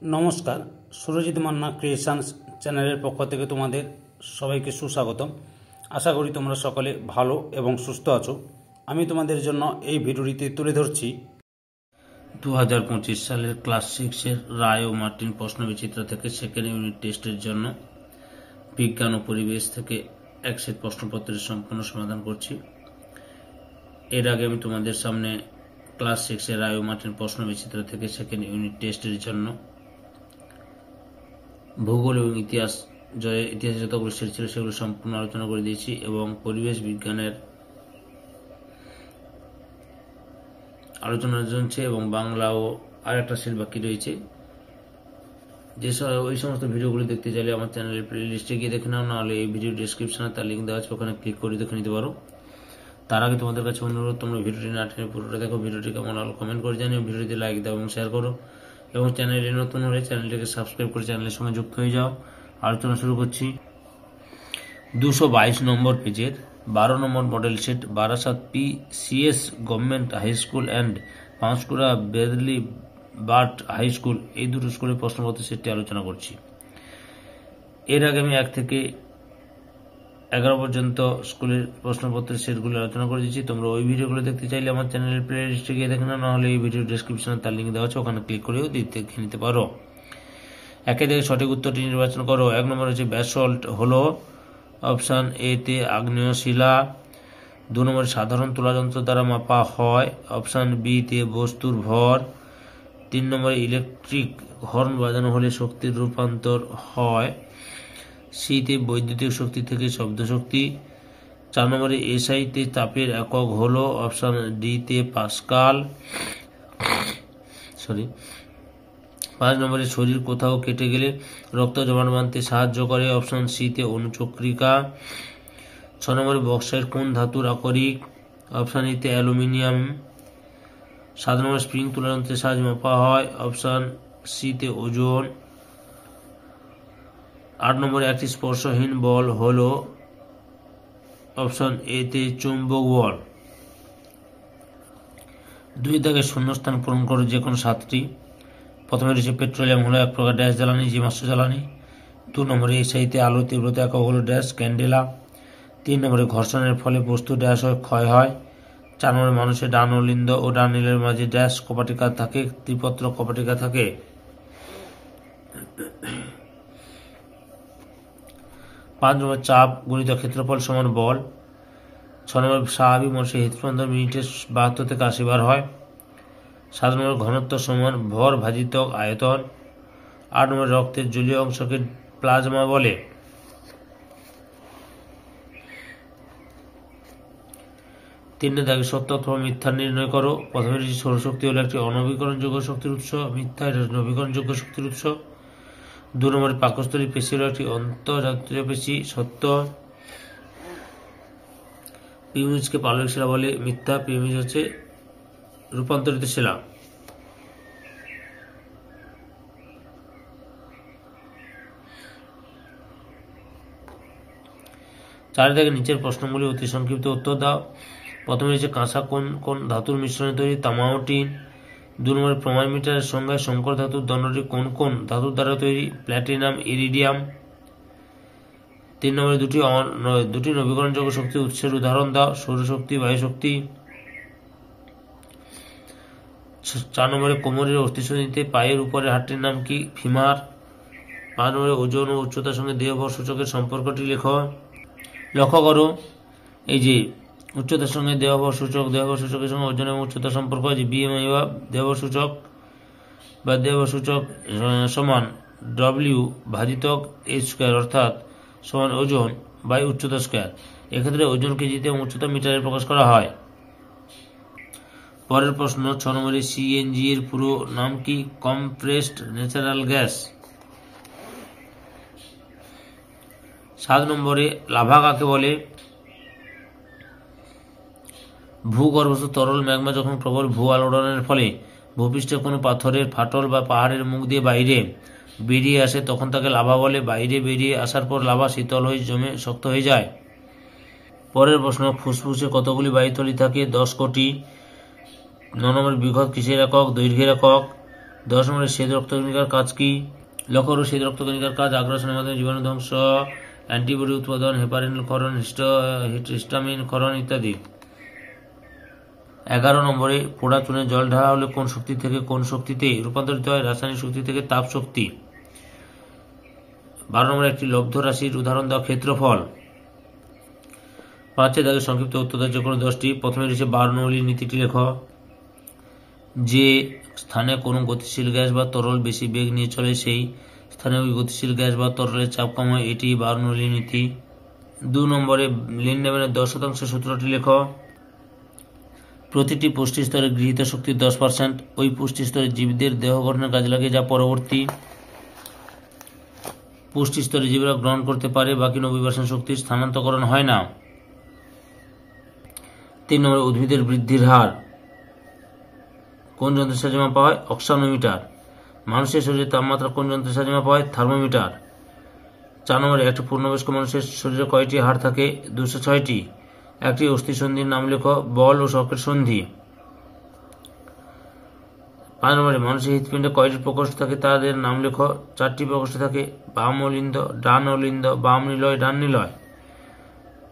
নমস্কার, সুরজিৎ মান্না ক্রিয়েশনস চ্যানেলের পক্ষ থেকে তোমাদের সবাইকে সুস্বাগতম। আশা করি তোমরা সকলে ভালো এবং সুস্থ আছো। আমি তোমাদের জন্য এই ভিডিওটিতে তুলে ধরছি 2025 সালের ক্লাস 6-এর রায় ও মার্টিন প্রশ্নবিচিত্র থেকে সেকেন্ড ইউনিট টেস্টের জন্য বিজ্ঞান ও পরিবেশ থেকে এক সেট প্রশ্নপত্রের সম্পূর্ণ সমাধান করছি। এর আগে আমি তোমাদের সামনে ক্লাস 6-এর রায় ও মার্টিন প্রশ্নবিচিত্র থেকে সেকেন্ড ইউনিট টেস্টের জন্য ভূগোল এবং ইতিহাসে যতগুলো সেট ছিল সেগুলো সম্পূর্ণ আলোচনা করে দিয়েছি এবং পরিবেশ বিজ্ঞানের আলোচনা চলছে এবং বাংলা ও আর একটা সেট বাকি রয়েছে। ওই সমস্ত ভিডিওগুলি দেখতে চাইলে আমার চ্যানেলের প্লে লিস্টে গিয়ে দেখে নাও, নাহলে এই ভিডিও ডিসক্রিপশনে তার লিঙ্ক দেওয়া আছে, ওখানে ক্লিক করে দেখে নিতে পারো। তার আগে তোমাদের কাছে অনুরোধ, তোমরা ভিডিওটি না টেনে পুরোটা দেখো। ভিডিওটি কেমন হলো কমেন্ট করে জানিও, ভিডিওতে লাইক দাও এবং শেয়ার করো এবং চ্যানেলে নতুন হলে চ্যানেলটিকে সাবস্ক্রাইব করে চ্যানেলের সঙ্গে যুক্ত হয়ে যাও। আলোচনা শুরু করছি 222 নম্বর পেজের 12 number model set Barasat PCS government high school and Panskura Bradley Birt high school, এই দুটো স্কুলের প্রশ্নপত্র সেটটি আলোচনা করছি। এর আগে আমি 1 থেকে 11 পর্যন্ত স্কুলের প্রশ্নপত্রের সেটগুলো আলোচনা করে দিচ্ছি। তোমরা ওই ভিডিওগুলো দেখতে চাইলে আমার চ্যানেলের প্লে লিস্টে গিয়ে দেখে নাও, নাহলে এই ভিডিও ডিসক্রিপশনে তার লিঙ্ক দেওয়া আছে, ওখানে ক্লিক করেও দেখে নিতে পারো। একে থেকে সঠিক উত্তরটি নির্বাচন করো। 1 নম্বর হচ্ছে ব্যাসল্ট হলো অপশান এ তে আগ্নেয় শিলা। 2 নম্বরে সাধারণ তুলাযন্ত্র দ্বারা মাপা হয়, অপশান বি তে বস্তুর ভর। 3 নম্বরে ইলেকট্রিক হর্ন বাজানো হলে শক্তির রূপান্তর হয়, সি তে বৈদ্যুতিক শক্তি থেকে শব্দ শক্তি। 4 নম্বরে এসআই তে তাপের একক হলো, অপশান ডি তে পাস্কাল। 5 নম্বরে শরীর কোথাও কেটে গেলে রক্ত জমাট বাঁধতে সাহায্য করে, অপশান সি তে অনুচক্রিকা। 6 নম্বরে বক্সাইট কোন ধাতুর আকরিক, অপশান ই তে অ্যালুমিনিয়াম। 7 নম্বরে স্প্রিং তুলাযন্ত্রের সাহায্যে মাপা হয়, অপশান সি তে ওজন। 8 নম্বরে একটি স্পর্শহীন বল হলো, অপশান এ তে চুম্বক বল। 2 থেকে শূন্যস্থান পূরণ করো যে কোনো 7টি। প্রথমে রয়েছে পেট্রোলিয়াম হলো এক প্রকার ড্যাশ জ্বালানি, জীবাশ্ম জ্বালানি। 2 নম্বরে এসআইতে আলোর তীব্রতা একক হলো ড্যাশ ক্যান্ডেলা। 3 নম্বরে ঘর্ষণের ফলে বস্তু ড্যাশ ক্ষয় হয়। 4 নম্বরে মানুষের ডান লিন্দ ও ডান নীলের মাঝে ড্যাশ কপাটিকা থাকে, ত্রিপত্র কপাটিকা থাকে। 5 নম্বর চাপ গুণিত ক্ষেত্রফল সমান বল। 6 নম্বর স্বাভাবিক মানুষের হৃদস্পন্দন মিনিটে 72 থেকে 80 বার হয়। 7 নম্বর ঘনত্ব সমান ভর ভাজিত আয়তন। 8 নম্বর রক্তের জলীয় অংশকে প্লাজমা বলে। 3 দাগে সত্য অথবা মিথ্যা নির্ণয় করো। প্রথমে রয়েছে সৌরশক্তি হলো একটি অনবীকরণযোগ্য শক্তির উৎস, মিথ্যা, এটা নবীকরণযোগ্য শক্তির উৎস। 2 নম্বরে পাকস্থলী পেশি হলো একটি অন্তঃজাতীয় পেশি, সত্য। পিউমিজকে পাললিক শিলা বলে, মিথ্যা, পিউমিজ হচ্ছে রূপান্তরিত শিলা। 4 থেকে নিচের প্রশ্নগুলি অতি সংক্ষিপ্ত উত্তর দাও। প্রথমে রয়েছে কাঁসা কোন কোন ধাতুর মিশ্রণে তৈরি, তামা ও টিন। 2 নম্বরে প্রমাণ মিটারের সংজ্ঞায় সংকর ধাতুর দণ্ডটি কোন কোন ধাতুর দ্বারা তৈরি, প্ল্যাটিনাম, ইরিডিয়াম। 3 নম্বরে দুটি নবীকরণযোগ্য শক্তির উৎসের উদাহরণ দাও, সৌরশক্তি, বায়ুশক্তি। 4 নম্বরে কোমরের অস্থিসন্ধিতে পায়ের উপরের হাড়টির নাম কি, ফিমার। 5 নম্বরে ওজন ও উচ্চতার সঙ্গে দেহভর সূচকের সম্পর্কটি লেখো। লক্ষ্য করো, এই যে উচ্চতার সঙ্গে দেহভর সূচকের সঙ্গে ওজন এবং উচ্চতার সম্পর্ক আছে, BMI বা দেহভর সূচক সমান W ভাজিতক H স্কয়ার, অর্থাৎ সমান ওজন বাই উচ্চতা স্কয়ার। এক্ষেত্রে ওজন কেজিতে এবং উচ্চতা মিটারে প্রকাশ করা হয়। পরের প্রশ্ন 6 নম্বরে CNG এর পুরো নাম কি, কম্প্রেসড ন্যাচারাল গ্যাস। 7 নম্বরে লাভা কাকে বলে। ভূগর্ভস্থ তরল ম্যাগমা যখন প্রবল ভূ আলোড়নের ফলে ভূপৃষ্ঠে কোনো পাথরের ফাটল বা পাহাড়ের মুখ দিয়ে বাইরে বেরিয়ে আসে তখন তাকে লাভা বলে। বাইরে বেরিয়ে আসার পর লাভা শীতল হয়ে জমে শক্ত হয়ে যায়। পরের প্রশ্ন, ফুসফুসে কতগুলি বায়ুথলি থাকে, 10 কোটি। 9 নম্বর বিঘত কিসের একক, দৈর্ঘ্যের একক। 10 নম্বরে শ্বেত রক্তকণিকার কাজ কি? লক্ষ্য করো শ্বেত রক্তকণিকার কাজ আগ্রাসনের মাধ্যমে জীবাণু ধ্বংস, অ্যান্টিবডি উৎপাদন, হেপারিন ক্ষরণ, হিস্টামিন ক্ষরণ ইত্যাদি। 11 নম্বরে পোড়া চুনে জল ঢালা হলে কোন শক্তি থেকে কোন শক্তিতে রূপান্তরিত হয়? রাসায়নিক শক্তি থেকে তাপ শক্তি। 12 নম্বরে একটি লব্ধ রাশির উদাহরণ দাও। ক্ষেত্রফল। 5 দাগে সংক্ষিপ্ত উত্তর দাও যে কোনো 10টি। প্রথমে রয়েছে বার্নৌলির নীতিটি লেখ। যে স্থানে কোনো গতিশীল গ্যাস বা তরল বেশি বেগ নিয়ে চলে সেই স্থানে ওই গতিশীল গ্যাস বা তরলের চাপ কম হয়, এটি বার্নৌলির নীতি। 2 নম্বরে লিন্ডম্যানের 10% সূত্রটি লেখ। প্রতিটি পুষ্টি স্তরে গৃহীত শক্তির 10% ওই পুষ্টি স্তরে জীবদের দেহ গঠনের কাজে লাগে, যা পরবর্তী পুষ্টি স্তরে জীবরা গ্রহণ করতে পারে। বাকি 90% শক্তির স্থানান্তরকরণ হয় না। 3 নম্বরে উদ্ভিদের বৃদ্ধির হার কোন যন্ত্রের সাহায্যে মাপা হয়? অক্সানোমিটার। মানুষের শরীরে তাপমাত্রা কোন যন্ত্রের সাহায্যে মাপা হয়? থার্মোমিটার। 4 নম্বরে একটি পূর্ণবয়স্ক মানুষের শরীরে কয়টি হাড় থাকে? 206টি। একটি অস্থিসন্ধির নাম লেখ। বল ও শকের সন্ধি। 5 নম্বরে মানুষের হৃৎপিণ্ডে কয়টি প্রকোষ্ঠ থাকে? তাদের নাম লেখ। 4টি প্রকোষ্ঠ থাকে। বাম অলিন্দ, ডান অলিন্দ, বাম নিলয়, ডান নিলয়।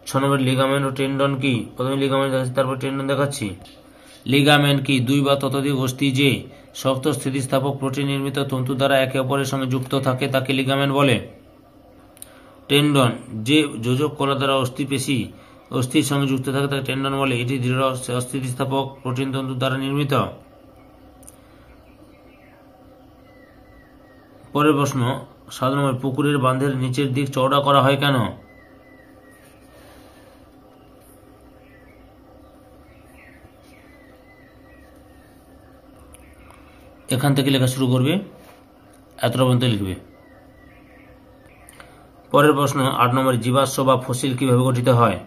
6 নম্বরে লিগামেন্ট ও টেন্ডন কি? প্রথমে লিগামেন্ট দেখাচ্ছি, তারপর টেন্ডন দেখাচ্ছি। লিগামেন্ট কি? 2 বা ততোধিক অস্থি যে শক্ত স্থিতিস্থাপক প্রোটিন নির্মিত তন্তু দ্বারা একে অপরের সঙ্গে যুক্ত থাকে তাকে লিগামেন্ট বলে। টেন্ডন যে যোজক কলা দ্বারা অস্থিপেশী অস্থির সঙ্গে যুক্ত থাকে তাকে টেন্ডন বলে। এটি দৃঢ় অস্থিতিস্থাপক প্রোটিন তন্তু দ্বারা নির্মিত। পরের প্রশ্ন 7 নম্বর পুকুরের বাঁধের নিচের দিক চওড়া করা হয় কেন? এখান থেকে লেখা শুরু করবে, এতটা পর্যন্ত লিখবে। পরের প্রশ্ন 8 নম্বরে জীবাশ্ম বা ফসিল কিভাবে গঠিত হয়?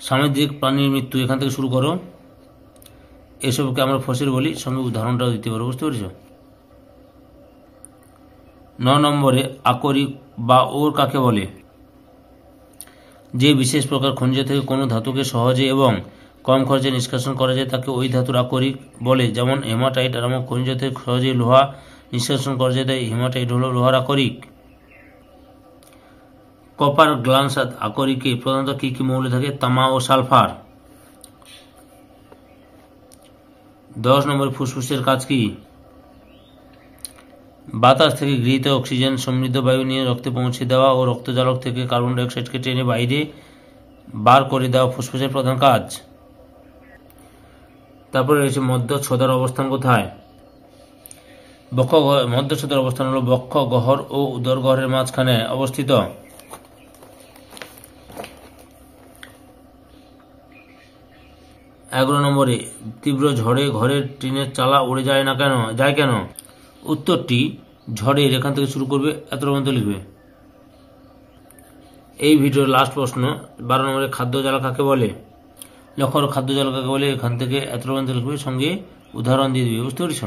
সামুদ্রিক প্রাণীর মৃত্যু, এখান থেকে শুরু করো। এসবকে আমরা ফসিল বলি, সঙ্গে উদাহরণটাও দিতে পারো। বুঝতে পেরেছ? 9 নম্বরে আকরিক বা ওর কাকে বলে? যে বিশেষ প্রকার খনিজ থেকে কোনো ধাতুকে সহজে এবং কম খরচে নিষ্কাশন করা যায় তাকে ওই ধাতুর আকরিক বলে। যেমন হেমাটাইট নামক খনিজ থেকে সহজে লোহা নিষ্কাশন করা যায়, তাই হেমাটাইট হল লোহার আকরিক। কপার গ্লান্স আকরিকে প্রধানত কি কি মৌল থাকে? তামা ও সালফার। 10 নম্বরে ফুসফুসের কাজ কি? বাতাস থেকে গৃহীত অক্সিজেন সমৃদ্ধ বায়ু নিয়ে রক্তে পৌঁছে দেওয়া ও রক্তজালক থেকে কার্বন ডাইঅক্সাইডকে টেনে বাইরে বার করে দেওয়া ফুসফুসের প্রধান কাজ। তারপরে রয়েছে মধ্যচ্ছদার অবস্থান কোথায়? মধ্যচ্ছদার অবস্থান হল বক্ষ গহ্বর ও উদর গহ্বরের মাঝখানে অবস্থিত। 11 নম্বরে তীব্র ঝড়ে ঘরের টিনের চালা উড়ে যায় কেন? উত্তরটি ঝড়ের, এখান থেকে শুরু করবে, এত পর্যন্ত লিখবে। এই ভিডিওর লাস্ট প্রশ্ন 12 নম্বরে খাদ্য জ্বালা কাকে বলে? লক্ষ্য খাদ্য জ্বালা কাকে বলে, এখান থেকে এত পর্যন্ত লিখবে, সঙ্গে উদাহরণ দিয়ে দিবে। বুঝতে পেরেছ?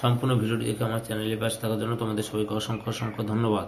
সম্পূর্ণ ভিডিওটি দেখে আমার চ্যানেলে পাশে থাকার জন্য তোমাদের সবাইকে অসংখ্য অসংখ্য ধন্যবাদ।